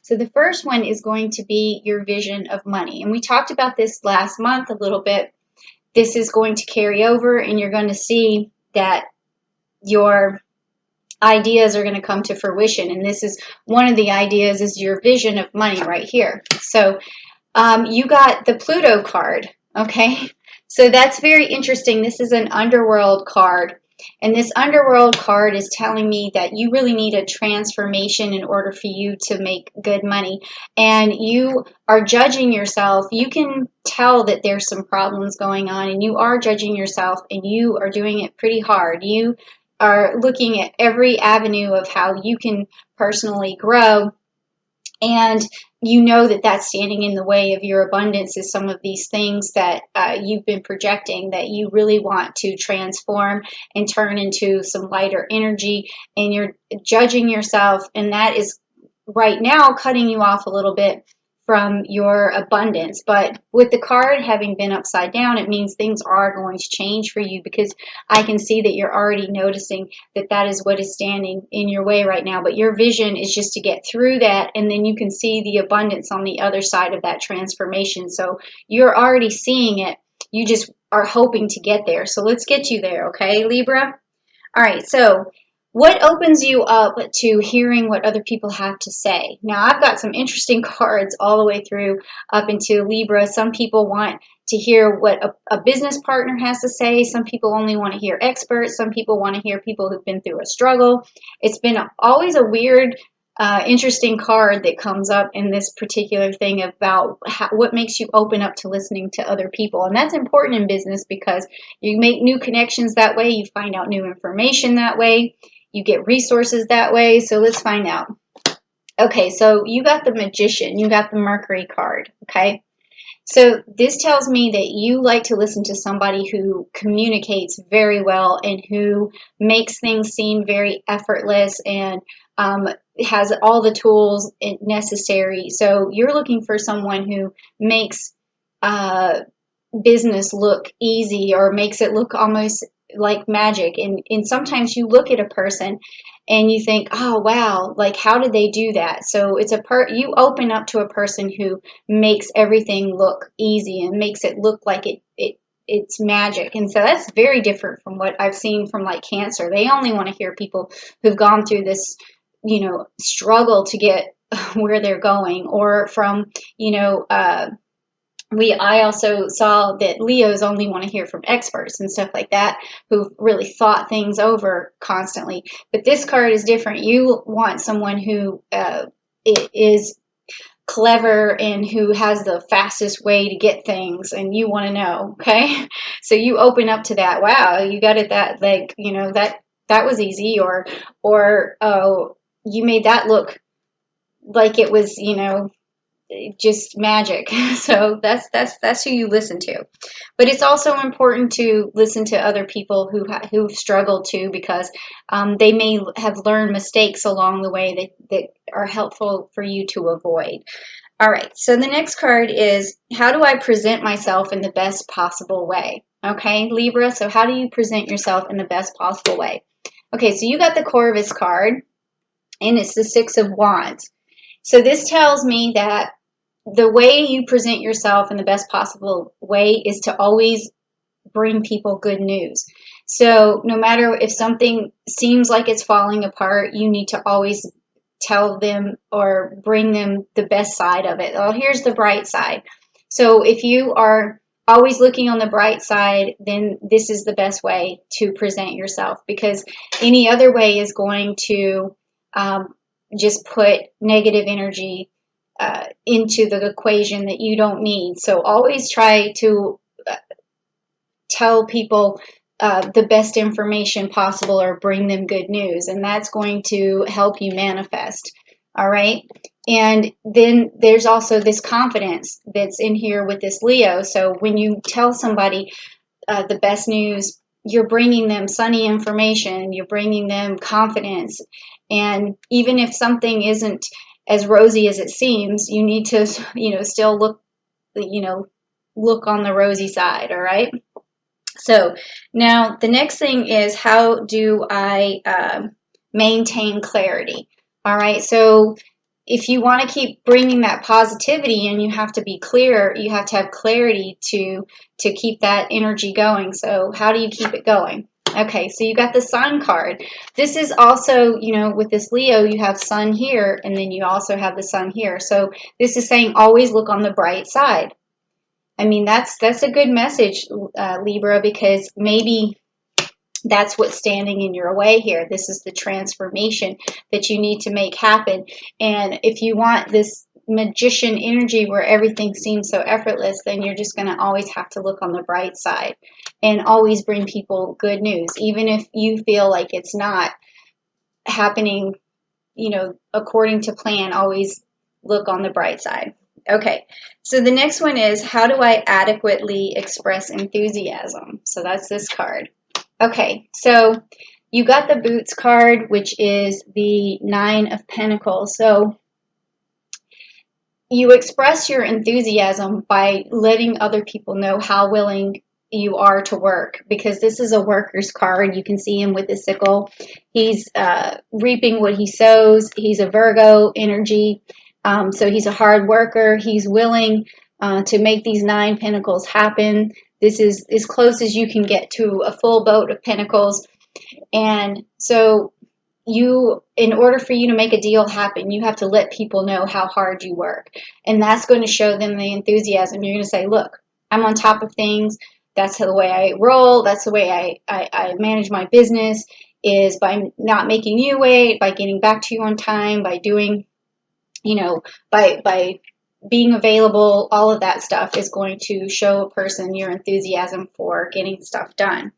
So the first one is going to be your vision of money. And we talked about this last month a little bit. This is going to carry over, and you're going to see that your ideas are going to come to fruition. And this is one of the ideas, is your vision of money right here. So you got the Pluto card, okay? So that's very interesting. This is an underworld card. And this underworld card is telling me that you really need a transformation in order for you to make good money. And you are judging yourself. You can tell that there's some problems going on, and you are judging yourself, and you are doing it pretty hard. You are looking at every avenue of how you can personally grow. And you know that that's standing in the way of your abundance, is some of these things that you've been projecting that you really want to transform and turn into some lighter energy. And you're judging yourself, and that is right now cutting you off a little bit from your abundance. But with the card having been upside down, it means things are going to change for you, because I can see that you're already noticing that that is what is standing in your way right now. But your vision is just to get through that, and then you can see the abundance on the other side of that transformation. So you're already seeing it. You just are hoping to get there. So let's get you there, okay, Libra? All right, so what opens you up to hearing what other people have to say? Now, I've got some interesting cards all the way through up into Libra. Some people want to hear what a business partner has to say. Some people only want to hear experts. Some people want to hear people who've been through a struggle. It's been always a weird, interesting card that comes up in this particular thing about what makes you open up to listening to other people. And that's important in business, because you make new connections that way. You find out new information that way. You get resources that way. So let's find out. Okay, so you got the Magician. You got the Mercury card, okay? So this tells me that you like to listen to somebody who communicates very well and who makes things seem very effortless and has all the tools necessary. So you're looking for someone who makes business look easy, or makes it look almost like magic. And sometimes you look at a person and you think, oh wow, like how did they do that? So it's you open up to a person who makes everything look easy and makes it look like it's magic. And so that's very different from what I've seen from like Cancer. They only want to hear people who've gone through this, struggle to get where they're going. Or from, I also saw that Leos only want to hear from experts and stuff like that, who've really thought things over constantly. But this card is different. You want someone who is clever and who has the fastest way to get things, and you want to know, okay? So you open up to that. Wow, you got it. That, like, that was easy, or oh, you made that look like it was, just magic. So that's who you listen to. But it's also important to listen to other people who've struggled too, because they may have learned mistakes along the way that are helpful for you to avoid. All right, so the next card is, how do I present myself in the best possible way? Okay, Libra, so how do you present yourself in the best possible way? Okay, so you got the Corvus card, and it's the Six of Wands. So this tells me that the way you present yourself in the best possible way is to always bring people good news. So no matter if something seems like it's falling apart, you need to always tell them or bring them the best side of it. Oh, here's the bright side. So if you are always looking on the bright side, then this is the best way to present yourself, because any other way is going to just put negative energy into the equation that you don't need. So always try to tell people the best information possible, or bring them good news, and that's going to help you manifest. All right. And then there's also this confidence that's in here with this Leo. So when you tell somebody the best news, you're bringing them sunny information, you're bringing them confidence. And even if something isn't as rosy as it seems, you need to, still look on the rosy side. All right. So now the next thing is, how do I maintain clarity? All right. So if you want to keep bringing that positivity in, you have to be clear. You have to have clarity to keep that energy going. So how do you keep it going? Okay, so you got the Sun card. This is also, you know, with this Leo, you have Sun here, and then you also have the Sun here. So this is saying always look on the bright side. I mean, that's a good message, Libra, because maybe that's what's standing in your way here. This is the transformation that you need to make happen. And if you want this magician energy where everything seems so effortless, then you're just going to always have to look on the bright side and always bring people good news. Even if you feel like it's not happening, you know, according to plan, always look on the bright side. Okay, so the next one is, how do I adequately express enthusiasm? So that's this card. Okay, so you got the Boots card, which is the Nine of Pentacles. So you express your enthusiasm by letting other people know how willing you are to work, because this is a worker's card. You can see him with the sickle. He's reaping what he sows. He's a Virgo energy, so he's a hard worker. He's willing to make these 9 pentacles happen. This is as close as you can get to a full boat of pentacles. And so in order for you to make a deal happen, you have to let people know how hard you work. And that's going to show them the enthusiasm. You're going to say, look, I'm on top of things. That's the way I roll. That's the way I manage my business, is by not making you wait, by getting back to you on time, by doing, you know, by being available. All of that stuff is going to show a person your enthusiasm for getting stuff done.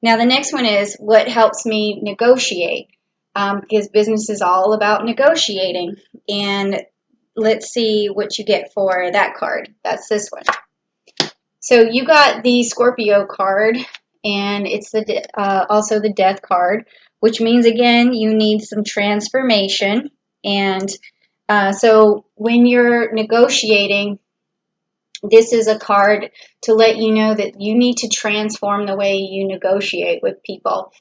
Now, the next one is, what helps me negotiate? Because business is all about negotiating. And let's see what you get for that card. That's this one. So you got the Scorpio card, and it's also the Death card, which means, again, you need some transformation. And so when you're negotiating, this is a card to let you know that you need to transform the way you negotiate with people.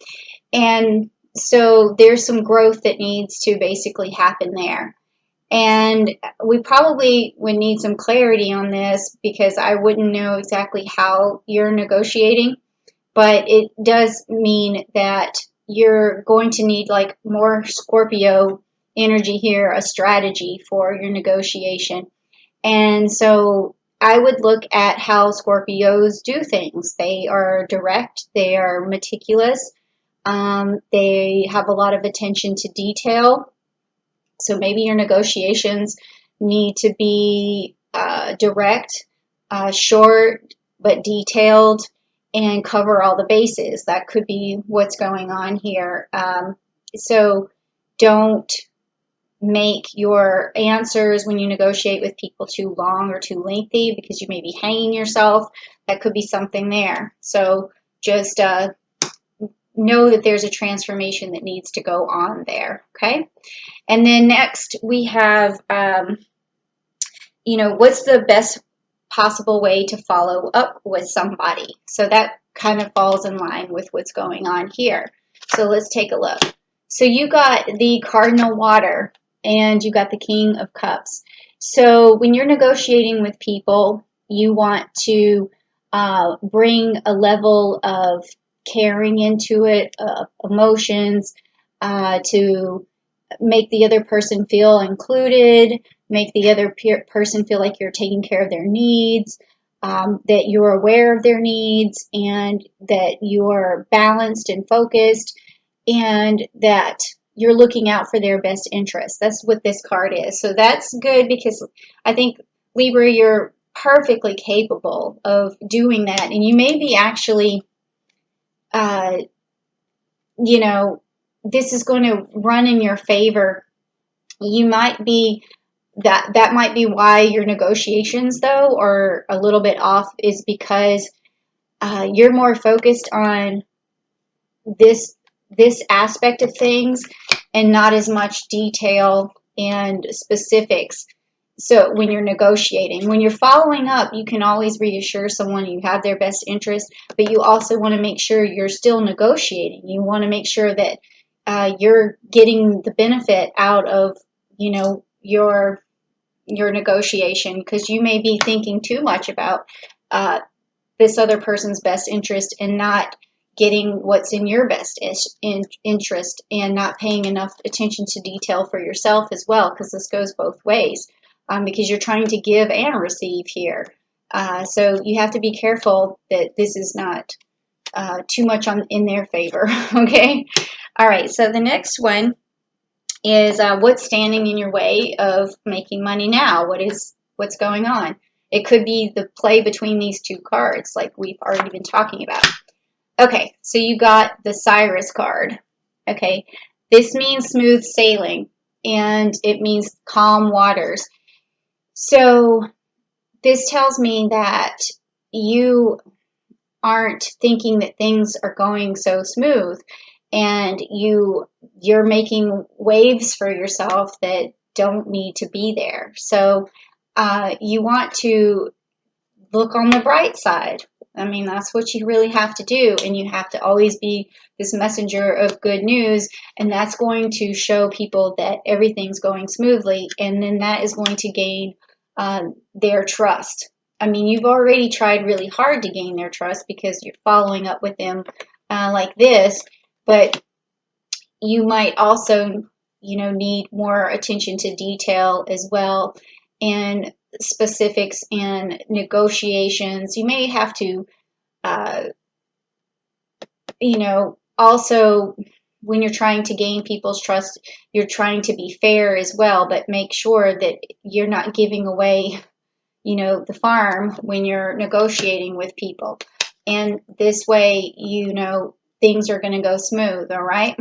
And so there's some growth that needs to basically happen there. And we probably would need some clarity on this, because I wouldn't know exactly how you're negotiating, but it does mean that you're going to need like more Scorpio energy here, a strategy for your negotiation. And so I would look at how Scorpios do things. They are direct, they are meticulous, they have a lot of attention to detail. So maybe your negotiations need to be direct, short, but detailed, and cover all the bases. That could be what's going on here. So don't make your answers when you negotiate with people too long or too lengthy, because you may be hanging yourself. That could be something there. So just know that there's a transformation that needs to go on there, okay? And then next we have, you know, what's the best possible way to follow up with somebody? So that kind of falls in line with what's going on here. So let's take a look. So you got the Cardinal Water, and you got the King of Cups. So when you're negotiating with people, you want to bring a level of caring into it, emotions, to make the other person feel included, make the other person feel like you're taking care of their needs, that you're aware of their needs, and that you're balanced and focused, and that you're looking out for their best interest. That's what this card is. So that's good, because I think, Libra, you're perfectly capable of doing that. And you may be actually, you know, this is going to run in your favor. You might be, that might be why your negotiations, though, are a little bit off, is because you're more focused on this aspect of things and not as much detail and specifics. So when you're negotiating, when you're following up, you can always reassure someone you have their best interest, but you also want to make sure you're still negotiating. You want to make sure that you're getting the benefit out of, you know, your negotiation, because you may be thinking too much about this other person's best interest and not getting what's in your best interest, and not paying enough attention to detail for yourself as well, because this goes both ways, because you're trying to give and receive here. So you have to be careful that this is not too much in their favor. Okay. All right. So the next one is what's standing in your way of making money now? What's going on? It could be the play between these two cards, like we've already been talking about. Okay, so you got the Cyrus card. Okay, this means smooth sailing, and it means calm waters. So this tells me that you aren't thinking that things are going so smooth, and you're making waves for yourself that don't need to be there. So you want to look on the bright side. I mean, that's what you really have to do, and you have to always be this messenger of good news, and that's going to show people that everything's going smoothly, and then that is going to gain their trust. I mean, you've already tried really hard to gain their trust because you're following up with them like this, but you might also, need more attention to detail as well, and specifics and negotiations. You may have to, also when you're trying to gain people's trust, you're trying to be fair as well, but make sure that you're not giving away, the farm when you're negotiating with people. And this way, things are going to go smooth, all right?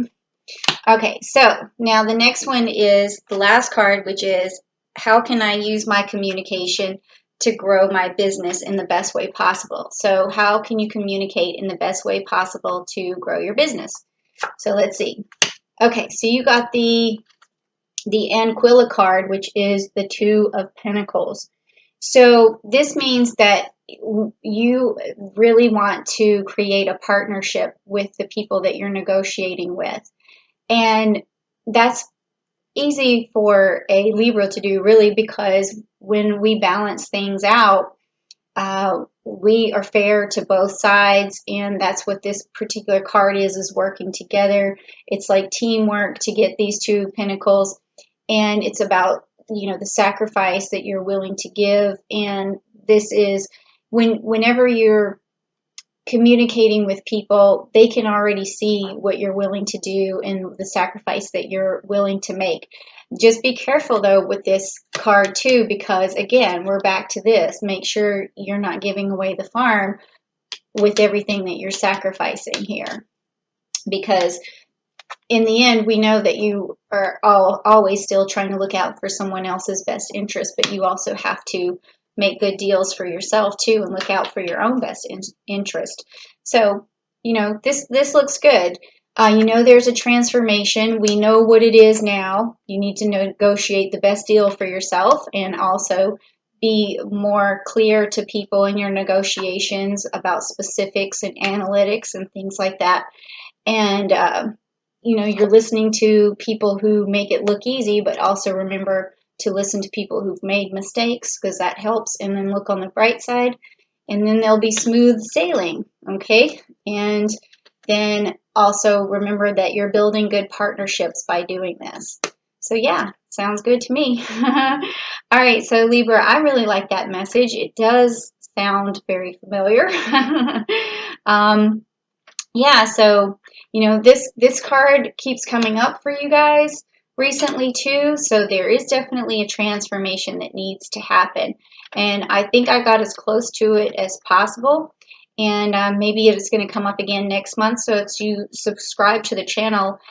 Okay, so now the next one is the last card, which is how can I use my communication to grow my business in the best way possible? So how can you communicate in the best way possible to grow your business? So let's see. Okay, so you got the Anquilla card, which is the Two of Pentacles. So this means that you really want to create a partnership with the people that you're negotiating with. And that's easy for a Libra to do, really, because when we balance things out, we are fair to both sides, and that's what this particular card is working together. It's like teamwork to get these two pentacles, and it's about, the sacrifice that you're willing to give. And this is whenever you're communicating with people, they can already see what you're willing to do and the sacrifice that you're willing to make. Just be careful though with this card too, because again, we're back to this. Make sure you're not giving away the farm with everything that you're sacrificing here, because in the end, we know that you are always still trying to look out for someone else's best interest, but you also have to make good deals for yourself too, and look out for your own best interest. So, this looks good. There's a transformation. We know what it is now. You need to negotiate the best deal for yourself, and also be more clear to people in your negotiations about specifics and analytics and things like that. And, you're listening to people who make it look easy, but also remember to listen to people who've made mistakes, because that helps. And then look on the bright side, and then there'll be smooth sailing. Okay. And then also remember that you're building good partnerships by doing this. So yeah, sounds good to me. All right. So Libra, I really like that message. It does sound very familiar. Yeah. So, this card keeps coming up for you guys recently too, so there is definitely a transformation that needs to happen, and I think I got as close to it as possible, and maybe it's going to come up again next month. So if you subscribe to the channel,